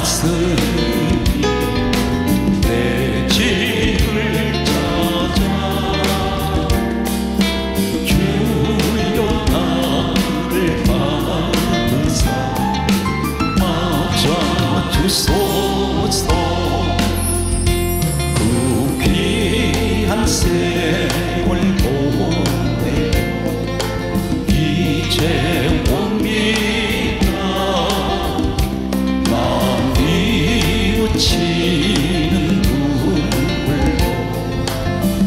왔으니 내 집을 찾아 주여 나를 받으사 맞아주소서. 그 귀한 세월 보내고 이제 옵니다. 나 뉘우치는 눈물로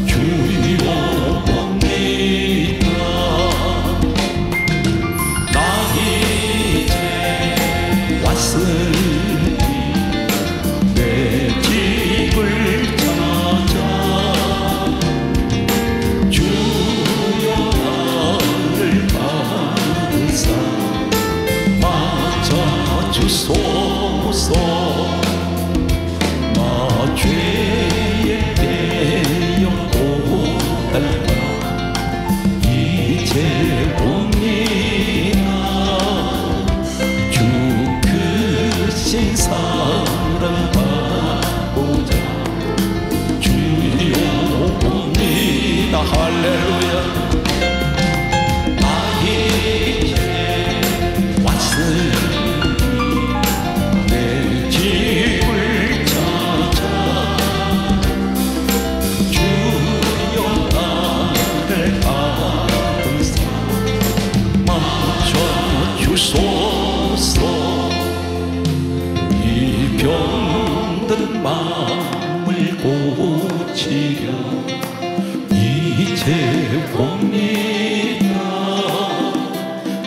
주여 옵니다. 나 이제 왔으니 내 집을 찾아 주여 나를 받으사 맞아주소서. 나 죄에 대여 고달파 이제 옵니다. 주 크신 사랑 받고자 주여 옵니다. 할렐루야. 나 이제 왔으니 내 집을 찾아 주여 나를 받으사 맞춰주소서. 이 병든 마음을 고치려 이제 옵니다.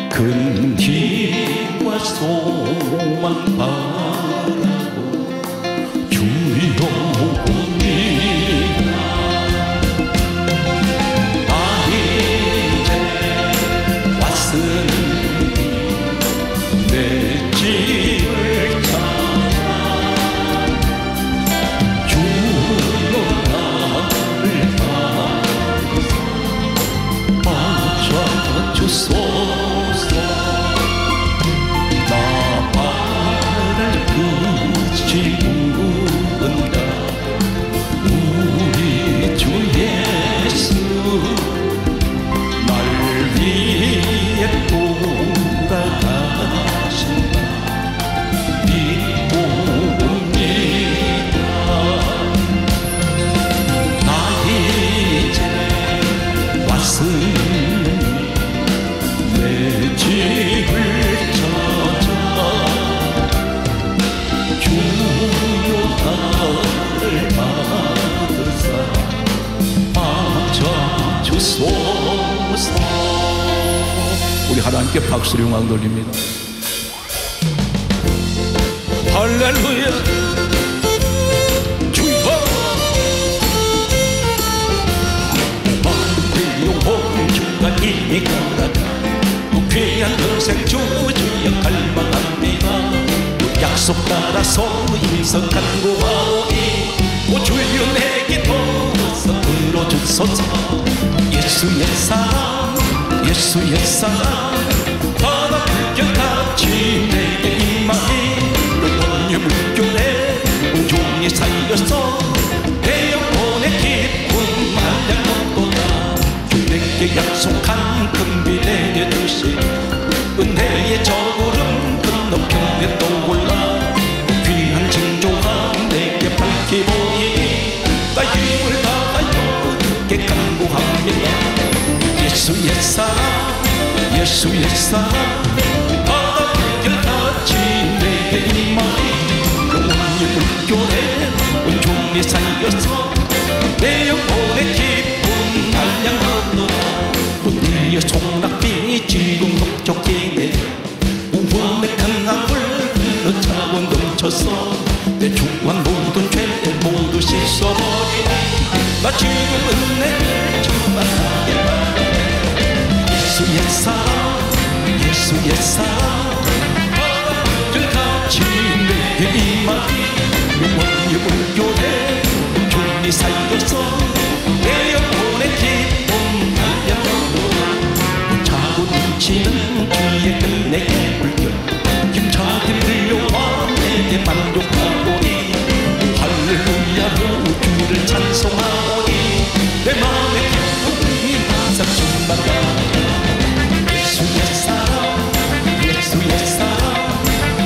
큰 힘과 소망 바라고 주여 옵니다. 나 이제 왔으니 내 집을 찾아 주여 나를 받으사 맞아주소서. 나 발을 굳이 묻는다. 우리 주 예수 날 위해 돌아가신다. 믿고 옵니다. 나 이제 왔으니 내 집을 찾아 주여 나를 받으사 맞아주소서. 우리 하나님께 박수를 영광 돌립니다. 할렐루야. 주여 마음의 영혼 주가 이미 가다가 귀한 평생 주여 갈망합니다. 약속 따라서 인석한 고아오니 오 주여 내게 도와서 들어주소서. 예수의 사랑 예수의 사랑 바다 불결같이 내게 임하니 영원히 물결에 온종일 살려서 내 영혼의 기쁨 마냥 얻도다. 주 내게 약속한 금비 내게 주시 은혜의 저구름 건너편에 떠올라 귀한 징조가 내게 밝히 보이니 나 힘을 다하여 그게 간구합니다. 예수의 사랑 예수의 사랑 바다 불결같이 내게 임하니 영원히 물결에 온종일 살려서 내 영혼의 기쁨 달량 얻노라. 우리의 속락비 지금 벅적이네 우원의 강물을 흘러차고 넘쳐서 내 중한 모든 죄 모두 씻어버리니 나 지금 은혜를 충만하게 받네. 예수의 사랑 예수의 사랑 바다 불결같이 내게 임하니 영원히 물결에 온종일 살려서 내 영혼의 기쁨 달량 얻노라. 차고 넘치는 주의 끝내게 물결 힘차게 불려와 내게 만족하오니 할렐루야로 주를 찬송하오니 내 마음의 기쁨이 항상 충만하다. 예수의 사랑 예수의 사랑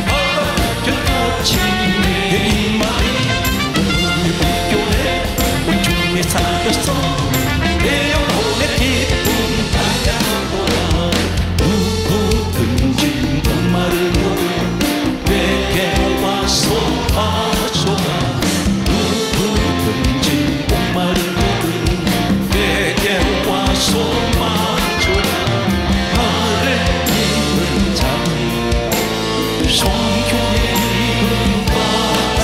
바닷결같이 내게 임하니 우리 물결에 온종일 살렸어 내 영혼의 기쁨 달려오라. 누구든지 목마른 너를 내게 와서 마셔라. 누구든지 목마른 너를 내게 와서 마셔라. 나를 입은 자니 성경의 이름과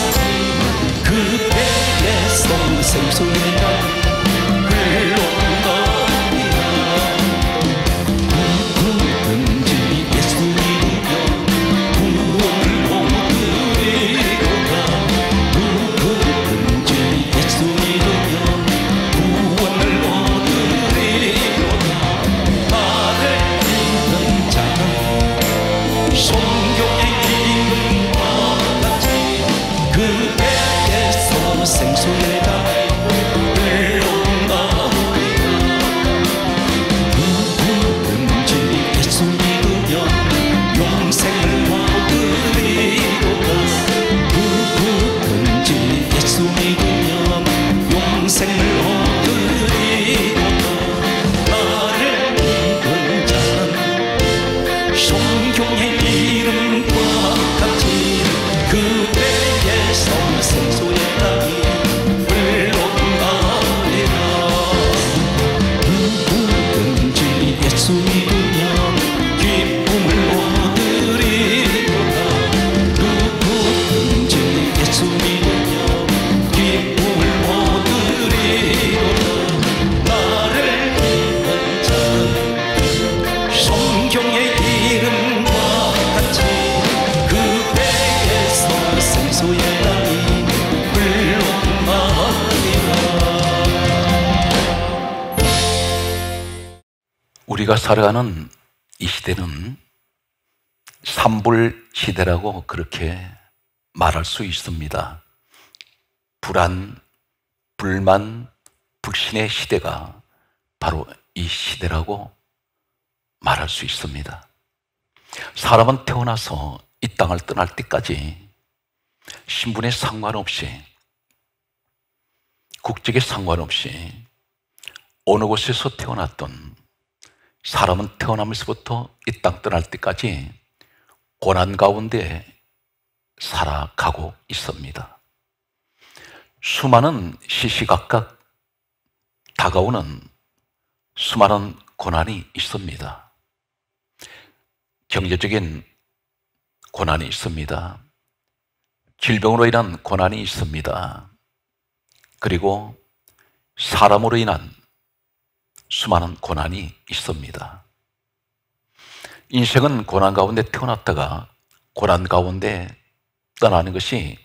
같이 그때에서 생소해가 우리가 살아가는 이 시대는 산불 시대라고 그렇게 말할 수 있습니다. 불안, 불만, 불신의 시대가 바로 이 시대라고 말할 수 있습니다. 사람은 태어나서 이 땅을 떠날 때까지 신분에 상관없이, 국적에 상관없이 어느 곳에서 태어났던 사람은 태어나면서부터 이 땅 떠날 때까지 고난 가운데 살아가고 있습니다. 수많은 시시각각 다가오는 수많은 고난이 있습니다. 경제적인 고난이 있습니다. 질병으로 인한 고난이 있습니다. 그리고 사람으로 인한 수많은 고난이 있습니다. 인생은 고난 가운데 태어났다가 고난 가운데 떠나는 것이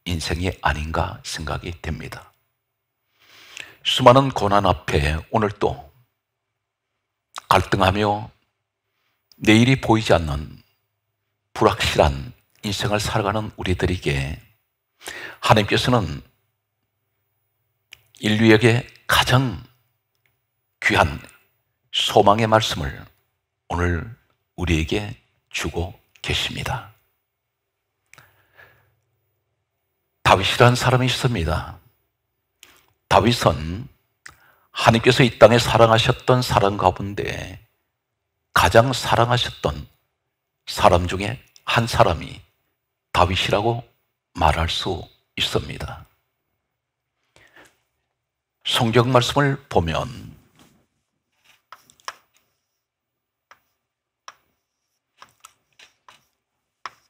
인생이 아닌가 생각이 됩니다. 수많은 고난 앞에 오늘도 갈등하며 내일이 보이지 않는 불확실한 인생을 살아가는 우리들에게 하나님께서는 인류에게 가장 귀한 소망의 말씀을 오늘 우리에게 주고 계십니다. 다윗이라는 사람이 있습니다. 다윗은 하나님께서 이 땅에 사랑하셨던 사람 가운데 가장 사랑하셨던 사람 중에 한 사람이 다윗이라고 말할 수 있습니다. 성경 말씀을 보면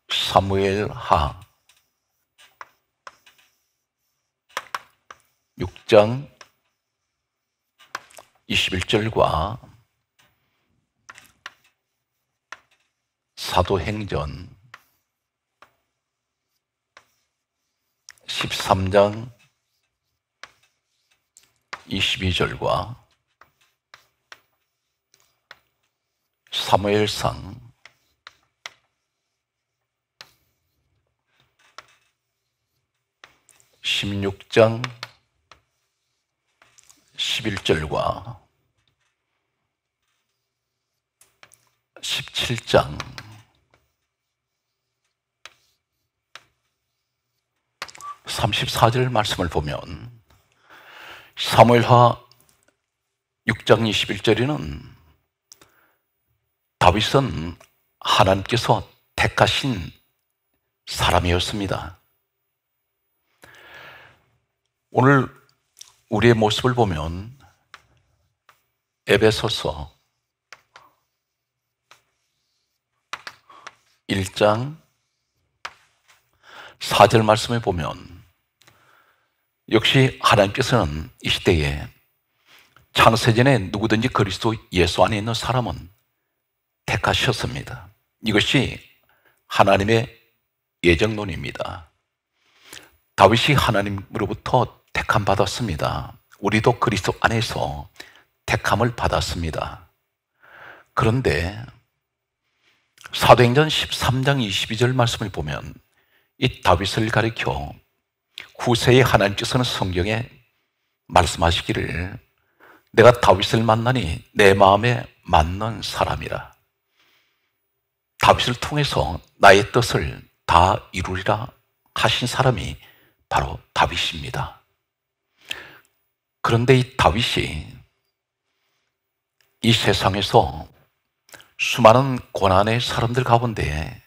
사무엘하 6장 21절과 사도행전 13장 22절과 사무엘상 16장 11절과 17장 34절 말씀을 보면 사무엘하 6장 21절에는 다윗은 하나님께서 택하신 사람이었습니다. 오늘 우리의 모습을 보면 에베소서 1장 4절 말씀에 보면 역시 하나님께서는 이 시대에 창세전에 누구든지 그리스도 예수 안에 있는 사람은 택하셨습니다. 이것이 하나님의 예정론입니다. 다윗이 하나님으로부터 택함 받았습니다. 우리도 그리스도 안에서 택함을 받았습니다. 그런데 사도행전 13장 22절 말씀을 보면 이 다윗을 가리켜 후세에 하나님께서는 성경에 말씀하시기를 내가 다윗을 만나니 내 마음에 맞는 사람이라. 다윗을 통해서 나의 뜻을 다 이루리라 하신 사람이 바로 다윗입니다. 그런데 이 다윗이 이 세상에서 수많은 고난의 사람들 가운데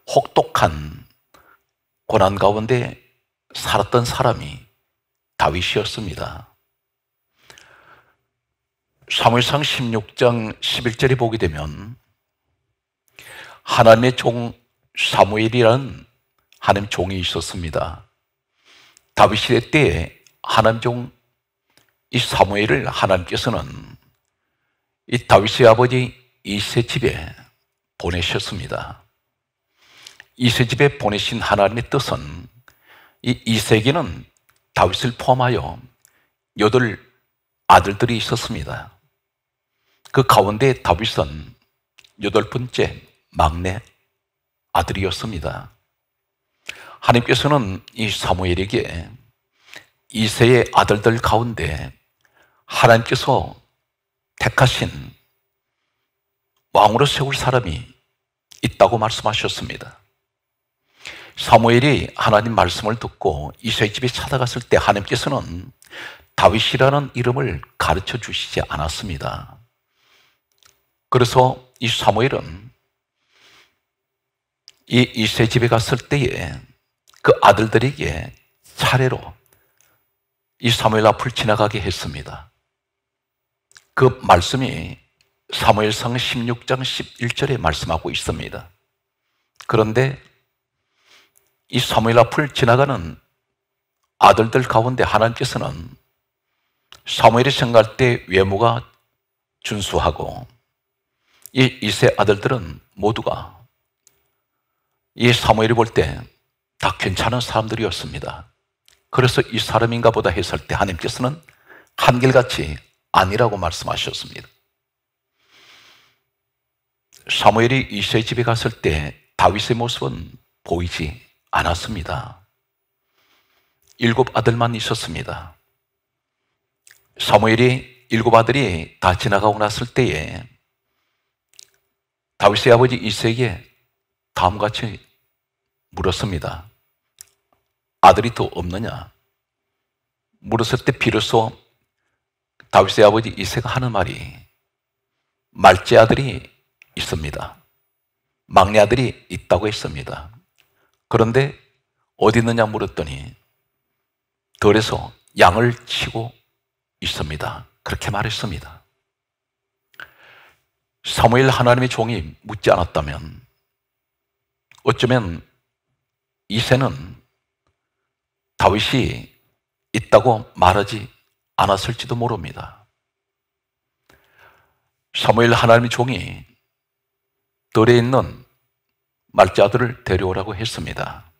혹독한 고난 가운데 살았던 사람이 다윗이었습니다. 사무엘상 16장 11절에 보게 되면 하나님의 종 사무엘이라는 하나님 종이 있었습니다. 다윗 시대 때에 하나님 종 이 사무엘을 하나님께서는 이 다윗의 아버지 이새 집에 보내셨습니다. 이새 집에 보내신 하나님의 뜻은 이 이새에게는 다윗을 포함하여 8 아들들이 있었습니다. 그 가운데 다윗은 8번째 막내 아들이었습니다. 하나님께서는 이 사무엘에게 이새의 아들들 가운데 하나님께서 택하신 왕으로 세울 사람이 있다고 말씀하셨습니다. 사무엘이 하나님 말씀을 듣고 이새의 집에 찾아갔을 때 하나님께서는 다윗이라는 이름을 가르쳐 주시지 않았습니다. 그래서 이 사무엘은 이 이새 집에 갔을 때에 그 아들들에게 차례로 이 사무엘 앞을 지나가게 했습니다. 그 말씀이 사무엘상 16장 11절에 말씀하고 있습니다. 그런데 이 사무엘 앞을 지나가는 아들들 가운데 하나님께서는 사무엘이 생각할 때 외모가 준수하고 이 이새 아들들은 모두가 이 사무엘이 볼 때 다 괜찮은 사람들이었습니다. 그래서 이 사람인가 보다 했을 때 하나님께서는 한결같이 아니라고 말씀하셨습니다. 사무엘이 이새의 집에 갔을 때 다윗의 모습은 보이지 않았습니다. 7 아들만 있었습니다. 사무엘이 7 아들이 다 지나가고 났을 때에 다윗의 아버지 이새에게 다음과 같이 물었습니다. 아들이 더 없느냐? 물었을 때 비로소 다윗의 아버지 이새가 하는 말이 말째 아들이 있습니다. 막내 아들이 있다고 했습니다. 그런데 어디 있느냐 물었더니 들에서 양을 치고 있습니다. 그렇게 말했습니다. 사무엘 하나님의 종이 묻지 않았다면 어쩌면 이새는 다윗이 있다고 말하지 않았을지도 모릅니다. 사무엘 하나님의 종이 들에 있는 말째 아들을 데려오라고 했습니다.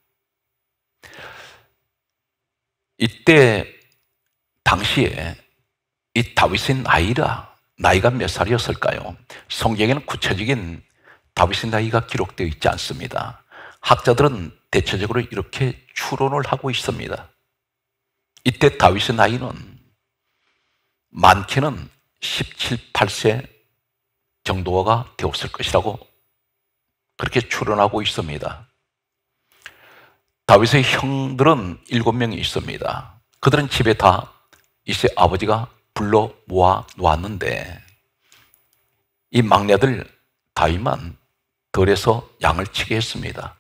이때 당시에 이 다윗의 나이가 몇 살이었을까요? 성경에는 구체적인 다윗의 나이가 기록되어 있지 않습니다. 학자들은 대체적으로 이렇게 추론을 하고 있습니다. 이때 다윗의 나이는 많게는 17, 8세 정도가 되었을 것이라고 그렇게 추론하고 있습니다. 다윗의 형들은 7명이 있습니다. 그들은 집에 다 이세 아버지가 불러 모아 놓았는데 이 막내들 다윗만 들에서 양을 치게 했습니다.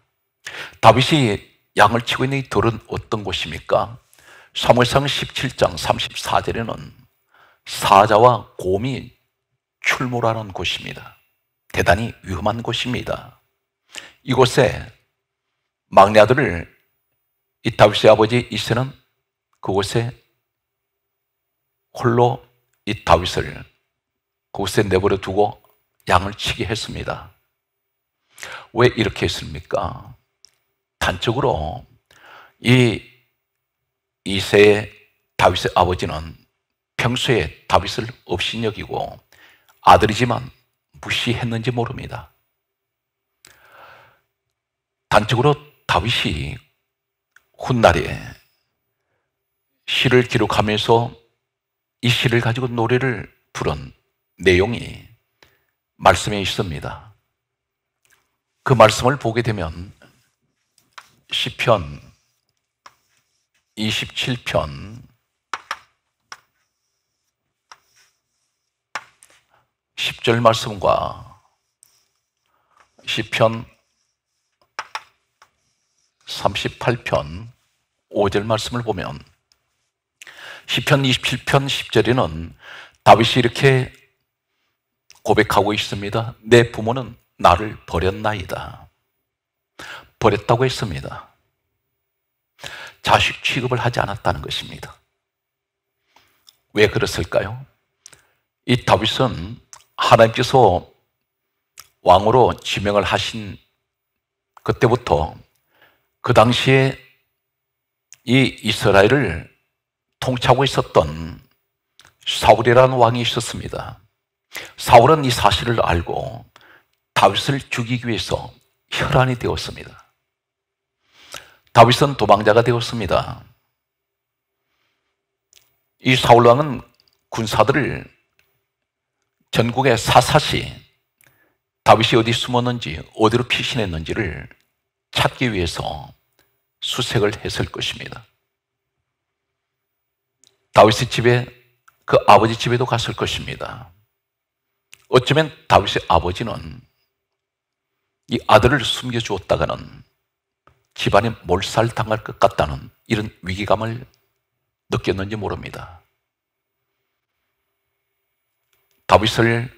다윗이 양을 치고 있는 이 들은 어떤 곳입니까? 사무엘상 17장 34절에는 사자와 곰이 출몰하는 곳입니다. 대단히 위험한 곳입니다. 이곳에 막내 아들을 이 다윗의 아버지 이새는 그곳에 홀로 이 다윗을 그곳에 내버려 두고 양을 치게 했습니다. 왜 이렇게 했습니까? 단적으로 이 이새의 다윗의 아버지는 평소에 다윗을 업신여기고 아들이지만 무시했는지 모릅니다. 단적으로 다윗이 훗날에 시를 기록하면서 이 시를 가지고 노래를 부른 내용이 말씀에 있습니다. 그 말씀을 보게 되면 시편 27편 10절 말씀과 시편 38편 5절 말씀을 보면 시편 27편 10절에는 다윗이 이렇게 고백하고 있습니다. 내 부모는 나를 버렸나이다. 버렸다고 했습니다. 자식 취급을 하지 않았다는 것입니다. 왜 그랬을까요? 이 다윗은 하나님께서 왕으로 지명을 하신 그때부터 그 당시에 이 이스라엘을 통치하고 있었던 사울이라는 왕이 있었습니다. 사울은 이 사실을 알고 다윗을 죽이기 위해서 혈안이 되었습니다. 다윗은 도망자가 되었습니다. 이 사울 왕은 군사들을 전국에 사사시 다윗이 어디 숨었는지 어디로 피신했는지를 찾기 위해서 수색을 했을 것입니다. 다윗의 집에 그 아버지 집에도 갔을 것입니다. 어쩌면 다윗의 아버지는 이 아들을 숨겨주었다가는 집안에 몰살당할 것 같다는 이런 위기감을 느꼈는지 모릅니다. 다윗을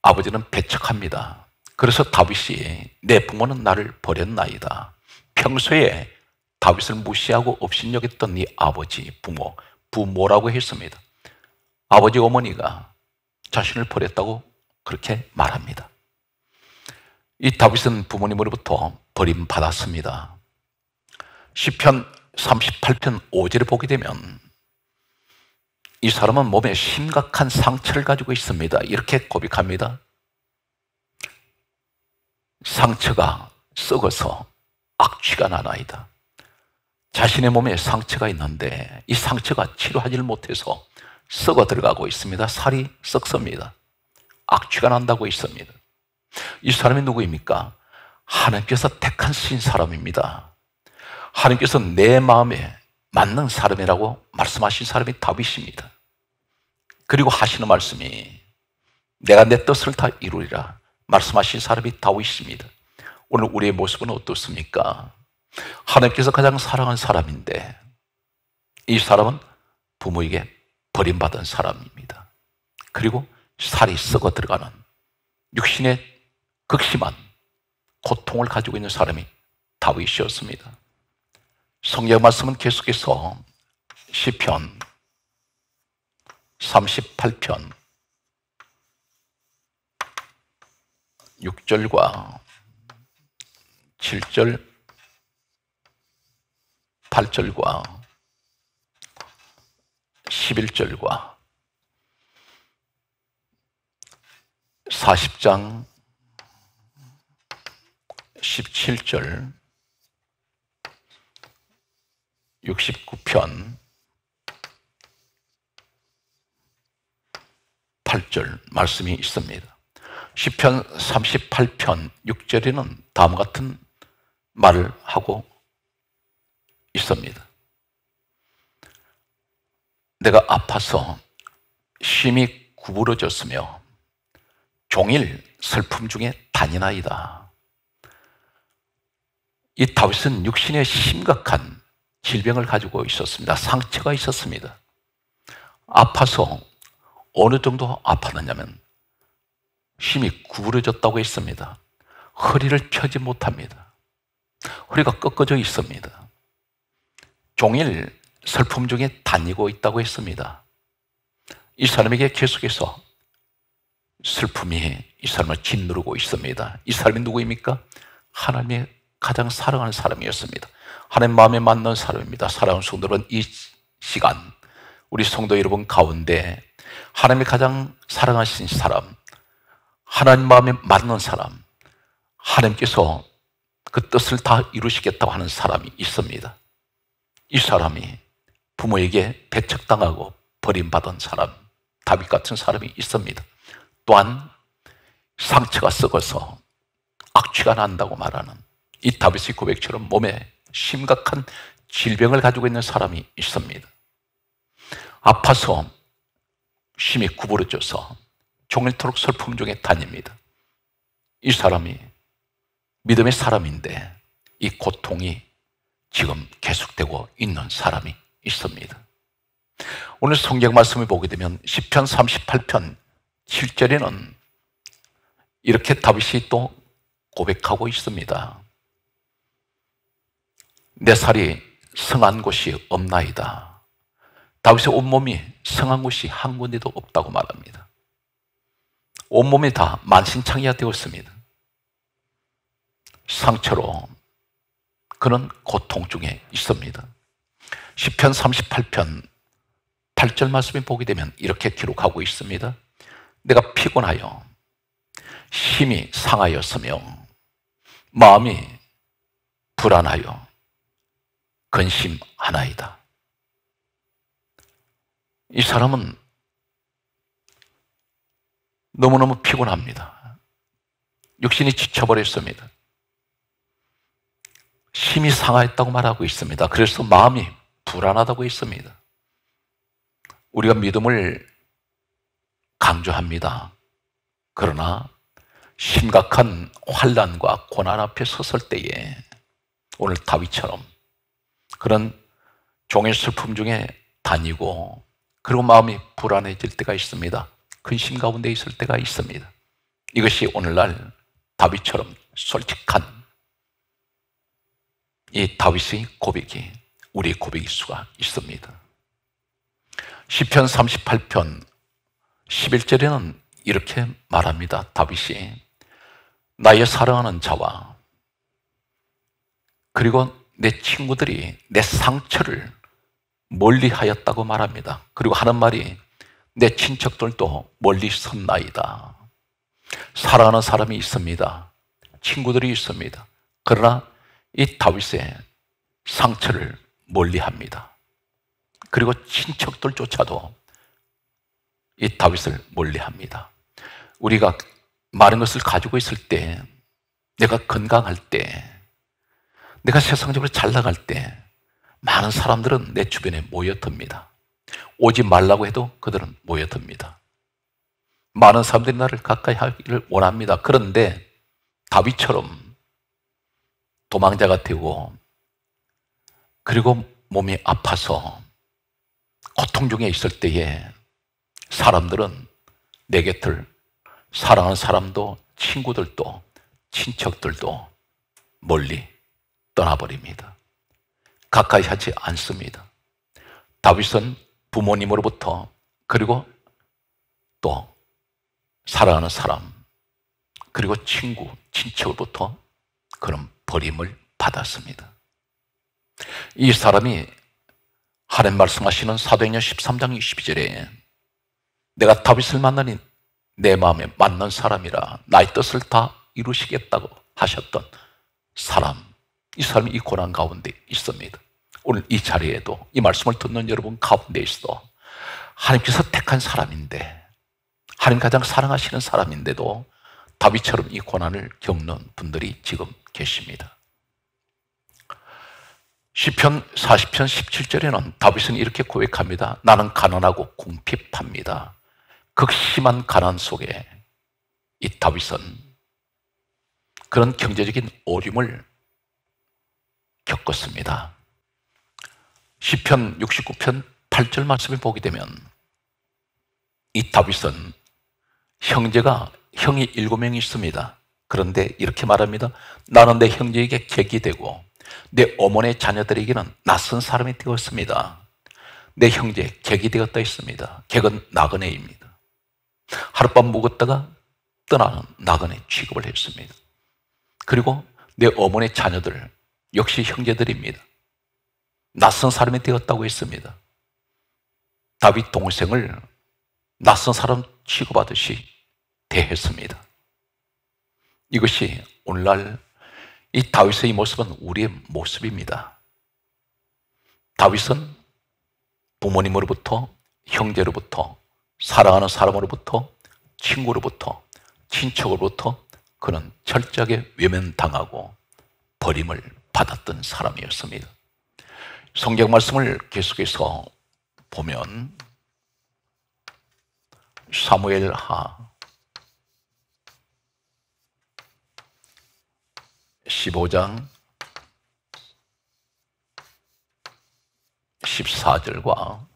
아버지는 배척합니다. 그래서 다윗이 내 부모는 나를 버렸나이다. 평소에 다윗을 무시하고 업신여겼던 이 아버지, 부모라고 했습니다. 아버지 어머니가 자신을 버렸다고 그렇게 말합니다. 이 다윗은 부모님으로부터 버림받았습니다. 시편 38편 5절을 보게 되면 이 사람은 몸에 심각한 상처를 가지고 있습니다. 이렇게 고백합니다. 상처가 썩어서 악취가 나나이다. 자신의 몸에 상처가 있는데 이 상처가 치료하지를 못해서 썩어 들어가고 있습니다. 살이 썩습니다. 악취가 난다고 있습니다. 이 사람이 누구입니까? 하나님께서 택하신 사람입니다. 하나님께서 내 마음에 맞는 사람이라고 말씀하신 사람이 다윗입니다. 그리고 하시는 말씀이 내가 내 뜻을 다 이루리라 말씀하신 사람이 다윗입니다. 오늘 우리의 모습은 어떻습니까? 하나님께서 가장 사랑한 사람인데 이 사람은 부모에게 버림받은 사람입니다. 그리고 살이 썩어 들어가는 육신의 극심한 고통을 가지고 있는 사람이 다윗이었습니다. 성경 말씀은 계속해서 시편 38편 6절과 7절 8절과 11절과 40장 17절 69편 8절 말씀이 있습니다. 시편 38편 6절에는 다음과 같은 말을 하고 있습니다. 내가 아파서 심히 구부러졌으며 종일 슬픔 중에 다니나이다. 이 다윗은 육신에 심각한 질병을 가지고 있었습니다. 상처가 있었습니다. 아파서 어느 정도 아팠느냐면 심히 구부러졌다고 했습니다. 허리를 펴지 못합니다. 허리가 꺾어져 있습니다. 종일 슬픔 중에 다니고 있다고 했습니다. 이 사람에게 계속해서 슬픔이 이 사람을 짓누르고 있습니다. 이 사람이 누구입니까? 하나님의 가장 사랑하는 사람이었습니다. 하나님 마음에 맞는 사람입니다. 사랑하는 성도 여러분, 이 시간 우리 성도 여러분 가운데 하나님이 가장 사랑하신 사람, 하나님 마음에 맞는 사람, 하나님께서 그 뜻을 다 이루시겠다고 하는 사람이 있습니다. 이 사람이 부모에게 배척당하고 버림받은 사람, 다윗 같은 사람이 있습니다. 또한 상처가 썩어서 악취가 난다고 말하는 이 다윗의 고백처럼 몸에 심각한 질병을 가지고 있는 사람이 있습니다. 아파서 심히 구부러져서 종일토록 슬픔 중에 다닙니다. 이 사람이 믿음의 사람인데 이 고통이 지금 계속되고 있는 사람이 있습니다. 오늘 성경 말씀을 보게 되면 시편 38편 7절에는 이렇게 다윗이 또 고백하고 있습니다. 내 살이 성한 곳이 없나이다. 다윗의 온몸이 성한 곳이 한 군데도 없다고 말합니다. 온몸이 다 만신창이가 되었습니다. 상처로 그는 고통 중에 있습니다. 시편 38편 8절 말씀을 보게 되면 이렇게 기록하고 있습니다. 내가 피곤하여 힘이 상하였으며 마음이 불안하여 근심하나이다. 이 사람은 너무너무 피곤합니다. 육신이 지쳐버렸습니다. 힘이 상하였다고 말하고 있습니다. 그래서 마음이 불안하다고 했습니다. 우리가 믿음을 강조합니다. 그러나 심각한 환난과 고난 앞에 섰을 때에 오늘 다윗처럼 그런 종의 슬픔 중에 다니고 그리고 마음이 불안해질 때가 있습니다. 근심 가운데 있을 때가 있습니다. 이것이 오늘날 다윗처럼 솔직한 이 다윗의 고백이 우리의 고백일 수가 있습니다. 시편 38편 11절에는 이렇게 말합니다. 다윗이 나의 사랑하는 자와 그리고 내 친구들이 내 상처를 멀리하였다고 말합니다. 그리고 하는 말이 내 친척들도 멀리 섰나이다. 사랑하는 사람이 있습니다. 친구들이 있습니다. 그러나 이 다윗의 상처를 멀리합니다. 그리고 친척들조차도 이 다윗을 멀리합니다. 우리가 많은 것을 가지고 있을 때, 내가 건강할 때, 내가 세상적으로 잘 나갈 때 많은 사람들은 내 주변에 모여듭니다. 오지 말라고 해도 그들은 모여듭니다. 많은 사람들이 나를 가까이 하기를 원합니다. 그런데 다윗처럼 도망자가 되고 그리고 몸이 아파서 고통 중에 있을 때에 사람들은 내 곁을, 사랑하는 사람도 친구들도 친척들도 멀리 떠나버립니다. 가까이 하지 않습니다. 다윗은 부모님으로부터 그리고 또 사랑하는 사람 그리고 친구, 친척으로부터 그런 버림을 받았습니다. 이 사람이 하나님 말씀하시는 사도행전 13장 22절에 내가 다윗을 만나니 내 마음에 맞는 사람이라 나의 뜻을 다 이루시겠다고 하셨던 사람, 이 사람이 이 고난 가운데 있습니다. 오늘 이 자리에도 이 말씀을 듣는 여러분 가운데 있어 하나님께서 택한 사람인데 하나님 가장 사랑하시는 사람인데도 다윗처럼 이 고난을 겪는 분들이 지금 계십니다. 시편 40편 17절에는 다윗은 이렇게 고백합니다. 나는 가난하고 궁핍합니다. 극심한 가난 속에 이 다윗은 그런 경제적인 어려움을 겪었습니다. 시편 69편 8절 말씀을 보게 되면 이 다윗은 형이 7명이 있습니다. 그런데 이렇게 말합니다. 나는 내 형제에게 객이 되고 내 어머니의 자녀들에게는 낯선 사람이 되었습니다. 내 형제 객이 되었다 했습니다. 객은 나그네입니다. 하룻밤 묵었다가 떠나는 나그네 취급을 했습니다. 그리고 내 어머니의 자녀들 역시 형제들입니다. 낯선 사람이 되었다고 했습니다. 다윗 동생을 낯선 사람 취급하듯이 대했습니다. 이것이 오늘날 이 다윗의 이 모습은 우리의 모습입니다. 다윗은 부모님으로부터, 형제로부터, 사랑하는 사람으로부터, 친구로부터, 친척으로부터 그는 철저하게 외면당하고 버림을 받았던 사람이었습니다. 성경 말씀을 계속해서 보면 사무엘하 15장 14절과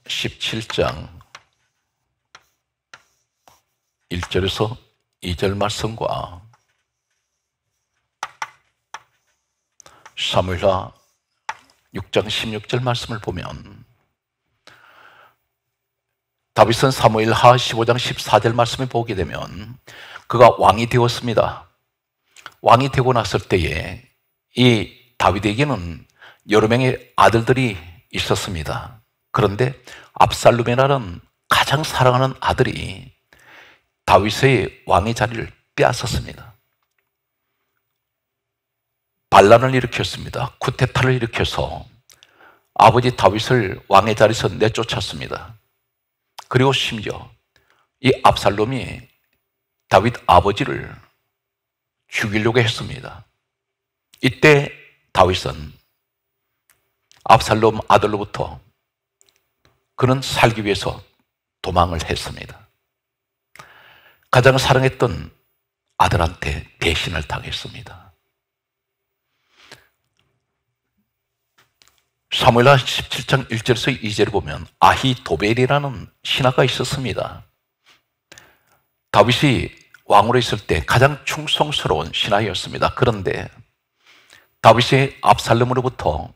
17장 1절에서 2절 말씀과 사무엘하 6장 16절 말씀을 보면 다윗은 사무엘하 15장 14절 말씀을 보게 되면 그가 왕이 되었습니다. 왕이 되고 났을 때에 이 다윗에게는 여러 명의 아들들이 있었습니다. 그런데 압살롬이라는 가장 사랑하는 아들이 다윗의 왕의 자리를 빼앗았습니다. 반란을 일으켰습니다. 쿠데타를 일으켜서 아버지 다윗을 왕의 자리에서 내쫓았습니다. 그리고 심지어 이 압살롬이 다윗 아버지를 죽이려고 했습니다. 이때 다윗은 압살롬 아들로부터 그는 살기 위해서 도망을 했습니다. 가장 사랑했던 아들한테 배신을 당했습니다. 사무엘하 17장 1절에서 2절을 보면 아히도벨이라는 신하가 있었습니다. 다윗이 왕으로 있을 때 가장 충성스러운 신하였습니다. 그런데 다윗이 압살롬으로부터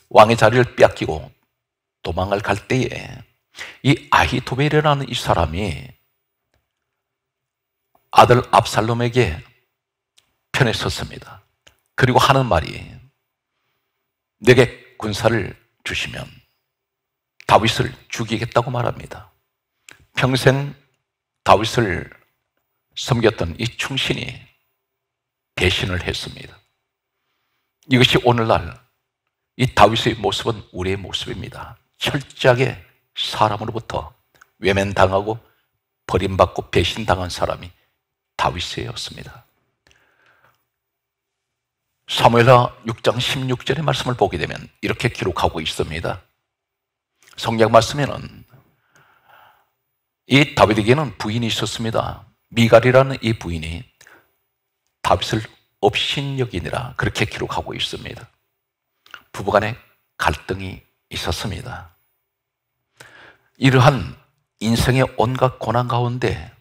왕의 자리를 빼앗기고 도망을 갈 때에 이 아히도벨이라는 이 사람이 아들 압살롬에게 편에 섰습니다. 그리고 하는 말이 내게 군사를 주시면 다윗을 죽이겠다고 말합니다. 평생 다윗을 섬겼던 이 충신이 배신을 했습니다. 이것이 오늘날 이 다윗의 모습은 우리의 모습입니다. 철저하게 사람으로부터 외면당하고 버림받고 배신당한 사람이 다윗이었습니다. 사무엘하 6장 16절의 말씀을 보게 되면 이렇게 기록하고 있습니다. 성경 말씀에는 이 다윗에게는 부인이 있었습니다. 미갈이라는 이 부인이 다윗을 업신여기니라 그렇게 기록하고 있습니다. 부부간에 갈등이 있었습니다. 이러한 인생의 온갖 고난 가운데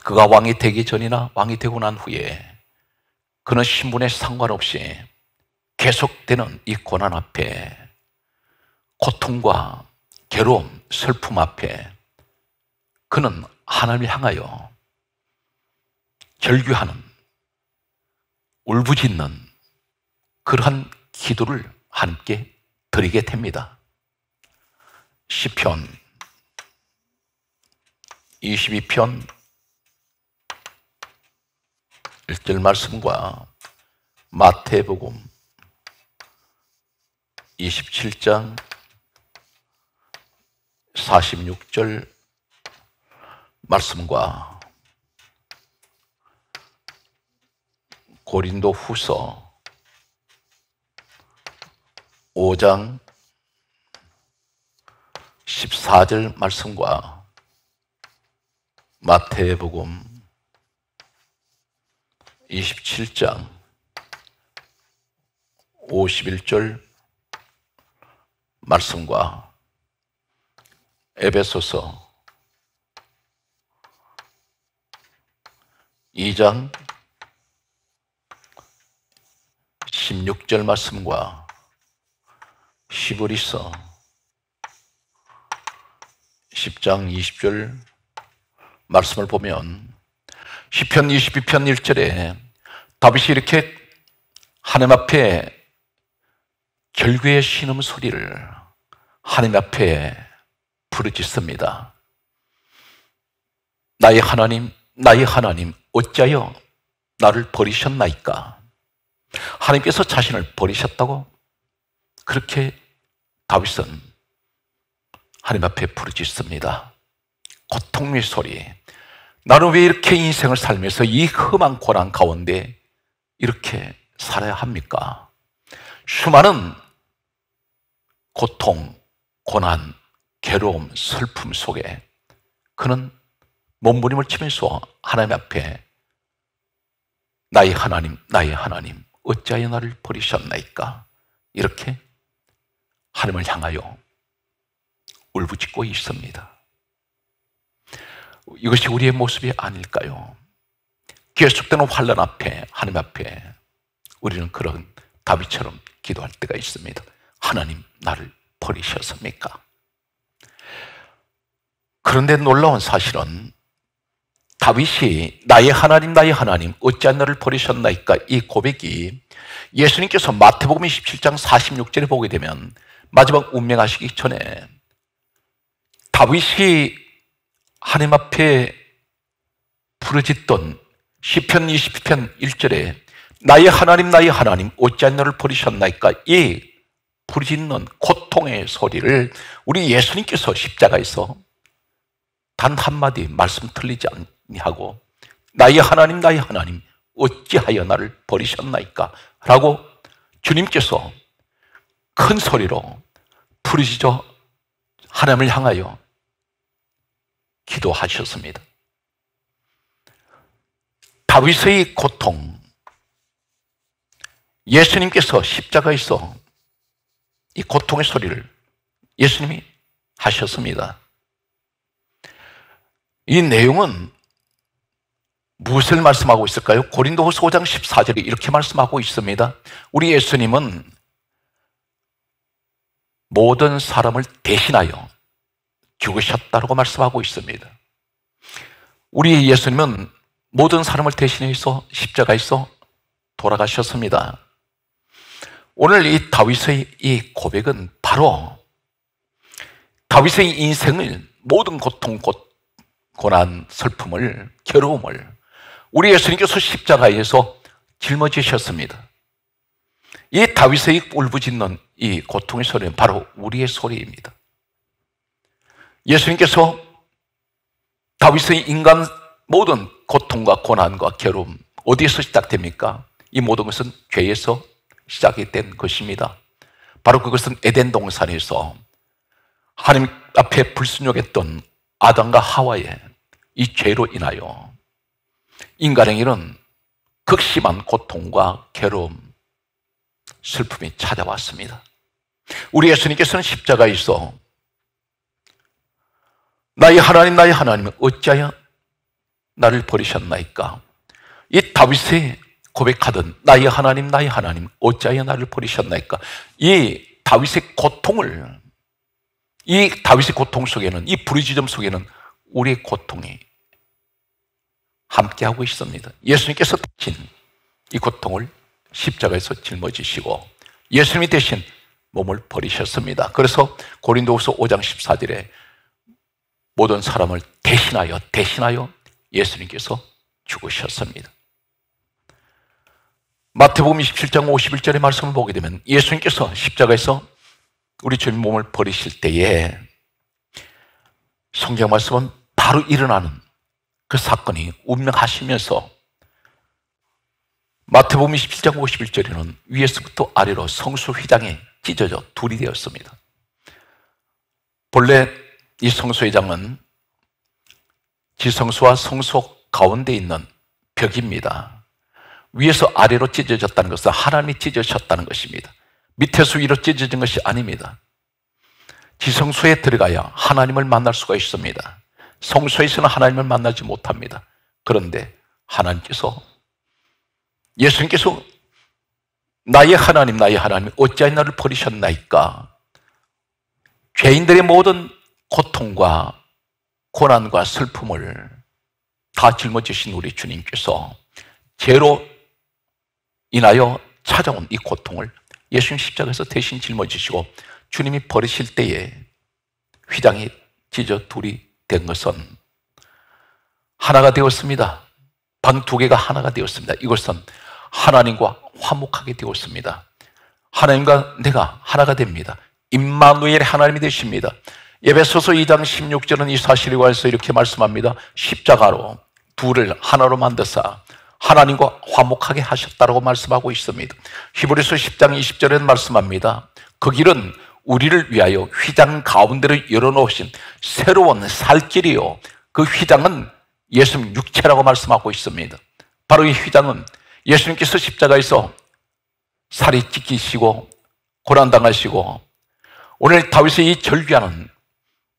그가 왕이 되기 전이나 왕이 되고 난 후에 그는 신분에 상관없이 계속되는 이 고난 앞에 고통과 괴로움, 슬픔 앞에 그는 하나님을 향하여 절규하는, 울부짖는 그러한 기도를 하나님께 드리게 됩니다. 시편 22편 1절 말씀과 마태복음 27장 46절 말씀과 고린도 후서 5장 14절 말씀과 마태복음 27장 51절 말씀과 에베소서 2장 16절 말씀과 히브리서 10장 20절 말씀을 보면 시편 22편 1절에 다윗이 이렇게 하나님 앞에 결구의 신음 소리를 하나님 앞에 부르짖습니다. 나의 하나님, 나의 하나님, 어찌하여 나를 버리셨나이까? 하나님께서 자신을 버리셨다고 그렇게 다윗은 하나님 앞에 부르짖습니다. 고통의 소리. 나는 왜 이렇게 인생을 살면서 이 험한 고난 가운데 이렇게 살아야 합니까? 수많은 고통, 고난, 괴로움, 슬픔 속에 그는 몸부림을 치면서 하나님 앞에 나의 하나님, 나의 하나님, 어찌하여 나를 버리셨나이까? 이렇게 하나님을 향하여 울부짖고 있습니다. 이것이 우리의 모습이 아닐까요? 계속되는 환난 앞에, 하나님 앞에 우리는 그런 다윗처럼 기도할 때가 있습니다. 하나님, 나를 버리셨습니까? 그런데 놀라운 사실은 다윗이 나의 하나님, 나의 하나님, 어찌하여 나를 버리셨나이까? 이 고백이 예수님께서 마태복음 27장 46절에 보게 되면 마지막 운명하시기 전에 다윗이 하나님 앞에 부르짖던 시편 22편 1절에 나의 하나님, 나의 하나님, 어찌하여 나를 버리셨나이까? 이 부르짖는 고통의 소리를 우리 예수님께서 십자가에서 단 한마디 말씀 틀리지 아니하고 나의 하나님, 나의 하나님, 어찌하여 나를 버리셨나이까? 라고 주님께서 큰 소리로 부르짖어 하나님을 향하여 기도하셨습니다. 다윗의 고통, 예수님께서 십자가에서 이 고통의 소리를 예수님이 하셨습니다. 이 내용은 무엇을 말씀하고 있을까요? 고린도후서 5장 14절에 이렇게 말씀하고 있습니다. 우리 예수님은 모든 사람을 대신하여 죽으셨다고 말씀하고 있습니다. 우리 예수님은 모든 사람을 대신해서 십자가에서 돌아가셨습니다. 오늘 이 다윗의 이 고백은 바로 다윗의 인생을 모든 고통, 고난, 슬픔을, 괴로움을 우리 예수님께서 십자가에서 짊어지셨습니다. 이 다윗의 울부짖는 이 고통의 소리는 바로 우리의 소리입니다. 예수님께서 다윗의 인간 모든 고통과 고난과 괴로움 어디에서 시작됩니까? 이 모든 것은 죄에서 시작이 된 것입니다. 바로 그것은 에덴 동산에서 하나님 앞에 불순종했던 아담과 하와의 이 죄로 인하여 인간에게는 극심한 고통과 괴로움, 슬픔이 찾아왔습니다. 우리 예수님께서는 십자가에서 나의 하나님, 나의 하나님, 어찌하여 나를 버리셨나이까? 이 다윗이 고백하던 나의 하나님, 나의 하나님, 어찌하여 나를 버리셨나이까? 이 다윗의 고통을, 이 다윗의 고통 속에는, 이 부르짖음 속에는 우리의 고통이 함께하고 있습니다. 예수님께서 대신 이 고통을 십자가에서 짊어지시고 예수님이 대신 몸을 버리셨습니다. 그래서 고린도후서 5장 14절에 모든 사람을 대신하여 예수님께서 죽으셨습니다. 마태복음 27장 51절의 말씀을 보게 되면 예수님께서 십자가에서 우리 주님 몸을 버리실 때에 성경 말씀은 바로 일어나는 그 사건이 운명하시면서 마태복음 27장 51절에는 위에서부터 아래로 성소 휘장이 찢어져 둘이 되었습니다. 본래 이 성소 휘장은 지성소와 성소 가운데 있는 벽입니다. 위에서 아래로 찢어졌다는 것은 하나님이 찢으셨다는 것입니다. 밑에서 위로 찢어진 것이 아닙니다. 지성소에 들어가야 하나님을 만날 수가 있습니다. 성소에서는 하나님을 만나지 못합니다. 그런데 예수님께서 나의 하나님 어찌하여 나를 버리셨나이까? 죄인들의 모든 고통과 고난과 슬픔을 다 짊어지신 우리 주님께서 죄로 인하여 찾아온 이 고통을 예수님 십자가에서 대신 짊어지시고 주님이 버리실 때에 휘장이 찢어 둘이 된 것은 하나가 되었습니다. 방 두 개가 하나가 되었습니다. 이것은 하나님과 화목하게 되었습니다. 하나님과 내가 하나가 됩니다. 임마누엘 하나님이 되십니다. 에베소서 2장 16절은 이 사실에 관해서 이렇게 말씀합니다. 십자가로 둘을 하나로 만드사 하나님과 화목하게 하셨다고 말씀하고 있습니다. 히브리서 10장 20절에는 말씀합니다. 그 길은 우리를 위하여 휘장 가운데를 열어놓으신 새로운 살길이요, 그 휘장은 예수님 육체라고 말씀하고 있습니다. 바로 이 휘장은 예수님께서 십자가에서 살이 찢기시고 고난당하시고 오늘 다윗의 이 절규하는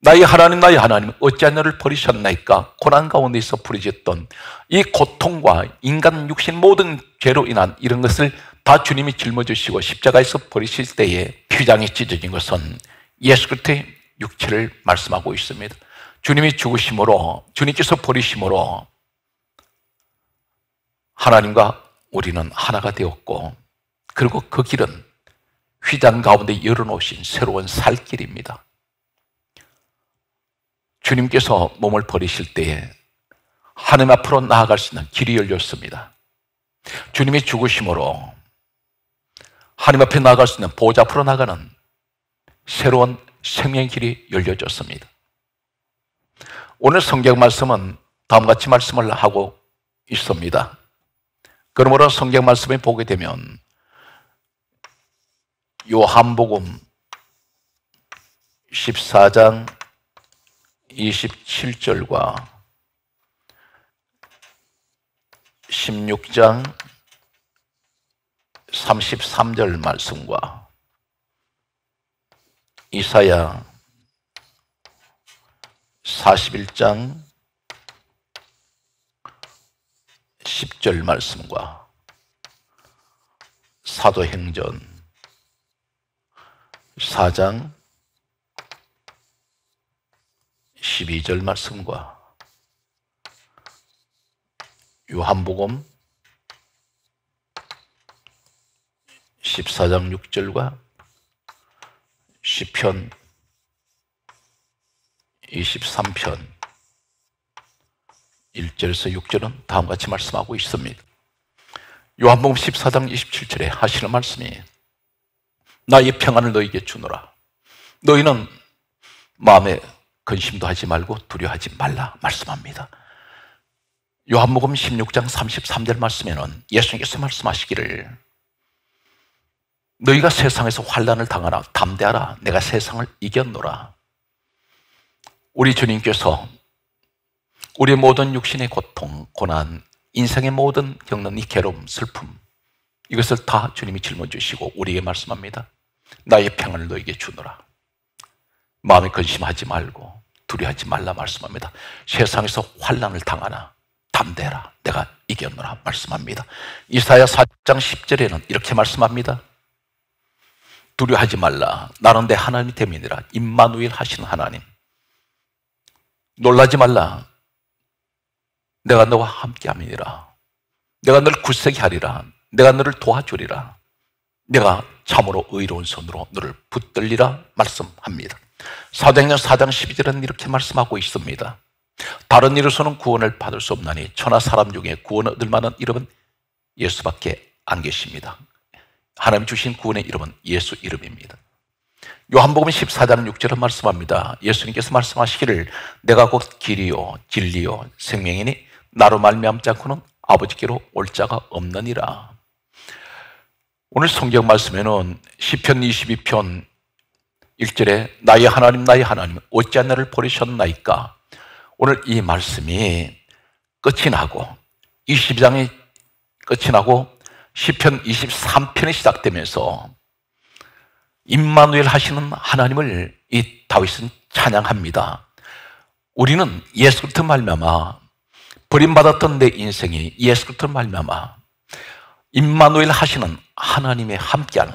나의 하나님 어찌하여 너를 버리셨나이까? 고난 가운데서 부르짖던 이 고통과 인간 육신 모든 죄로 인한 이런 것을 다 주님이 짊어지시고 십자가에서 버리실 때에 휘장이 찢어진 것은 예수 그리스도의 육체를 말씀하고 있습니다. 주님이 죽으심으로, 주님께서 버리심으로 하나님과 우리는 하나가 되었고, 그리고 그 길은 휘장 가운데 열어놓으신 새로운 살길입니다. 주님께서 몸을 버리실 때에 하나님 앞으로 나아갈 수 있는 길이 열렸습니다. 주님이 죽으심으로 하나님 앞에 나아갈 수 있는 보좌 앞으로 나가는 새로운 생명의 길이 열려졌습니다. 오늘 성경 말씀은 다음과 같이 말씀을 하고 있습니다. 그러므로 성경 말씀에 보게 되면 요한복음 14장 27절과 16장 33절 말씀과 이사야 41장 10절 말씀과 사도행전 4장 12절 말씀과 요한복음 14장 6절과 시편 23편 1절에서 6절은 다음과 같이 말씀하고 있습니다. 요한복음 14장 27절에 하시는 말씀이 나의 평안을 너희에게 주노라. 너희는 마음에 근심도 하지 말고 두려워하지 말라 말씀합니다. 요한복음 16장 33절 말씀에는 예수님께서 말씀하시기를 너희가 세상에서 환난을 당하나 담대하라. 내가 세상을 이겼노라. 우리 주님께서 우리의 모든 육신의 고통, 고난, 인생의 모든 겪는 이 괴로움, 슬픔, 이것을 다 주님이 짊어지시고 우리에게 말씀합니다. 나의 평안을 너에게 주노라. 마음에 근심하지 말고 두려워하지 말라 말씀합니다. 세상에서 환난을 당하나 담대하라. 내가 이겼노라 말씀합니다. 이사야 4장 10절에는 이렇게 말씀합니다. 두려워하지 말라. 나는 내 하나님이 됨이니라. 임마누엘 하시는 하나님. 놀라지 말라. 내가 너와 함께함이니라. 내가 너를 굳세게 하리라. 내가 너를 도와주리라. 내가 참으로 의로운 손으로 너를 붙들리라 말씀합니다. 사도행전 4장 12절은 이렇게 말씀하고 있습니다. 다른 이로서는 구원을 받을 수 없나니 천하 사람 중에 구원을 얻을 만한 이름은 예수밖에 안 계십니다. 하나님 주신 구원의 이름은 예수 이름입니다. 요한복음 14장 6절은 말씀합니다. 예수님께서 말씀하시기를 내가 곧 길이요 진리요 생명이니 나로 말미암지 않고는 아버지께로 올 자가 없느니라. 오늘 성경 말씀에는 시편 22편 1절에 나의 하나님 어찌 나를 버리셨나이까. 오늘 이 말씀이 끝이 나고 22장이 끝이 나고 시편 23편이 시작되면서 임마누엘 하시는 하나님을 이 다윗은 찬양합니다. 우리는 예수 그리스도 말미암아 버림받았던 내 인생이 예수 그리스도 말미암아 임마누엘 하시는 하나님의 함께하는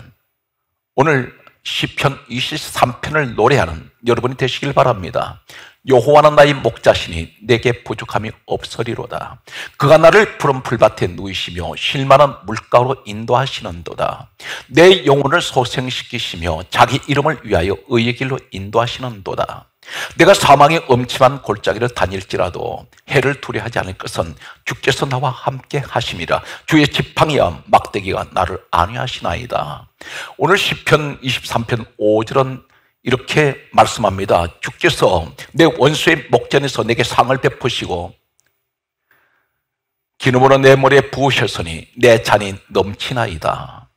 오늘 시편 23편을 노래하는 여러분이 되시길 바랍니다. 여호와는 나의 목자시니 내게 부족함이 없으리로다. 그가 나를 푸른 풀밭에 누이시며 쉴만한 물가로 인도하시는도다. 내 영혼을 소생시키시며 자기 이름을 위하여 의의 길로 인도하시는도다. 내가 사망의 엄침한 골짜기를 다닐지라도 해를 두려워하지 않을 것은 주께서 나와 함께 하심이라. 주의 지팡이와 막대기가 나를 안위하시나이다. 오늘 시편 23편 5절은 이렇게 말씀합니다. 주께서 내 원수의 목전에서 내게 상을 베푸시고 기름으로 내 머리에 부으셨으니 내 잔이 넘치나이다.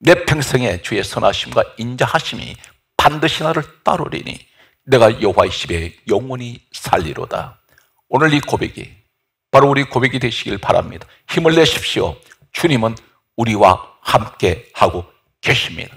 내 평생에 주의 선하심과 인자하심이 반드시 나를 따르리니 내가 여호와의 집에 영원히 살리로다. 오늘 이 고백이 바로 우리 고백이 되시길 바랍니다. 힘을 내십시오. 주님은 우리와 함께 하고 계십니다.